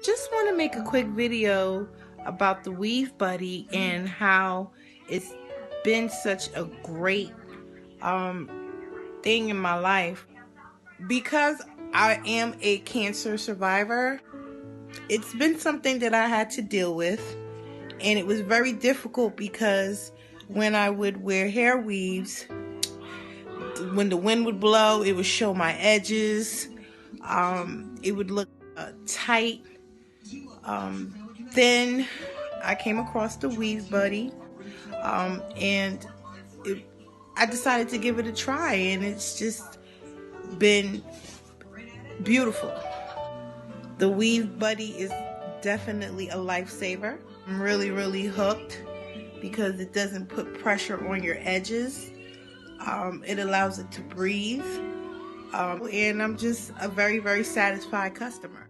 Just want to make a quick video about the Weave Buddy and how it's been such a great thing in my life. Because I am a cancer survivor, it's been something that I had to deal with, and it was very difficult because when I would wear hair weaves, when the wind would blow, it would show my edges. It would look tight. Then I came across the Weave Buddy, and I decided to give it a try, and it's just been beautiful. The Weave Buddy is definitely a lifesaver. I'm really hooked because it doesn't put pressure on your edges. It allows it to breathe, and I'm just a very satisfied customer.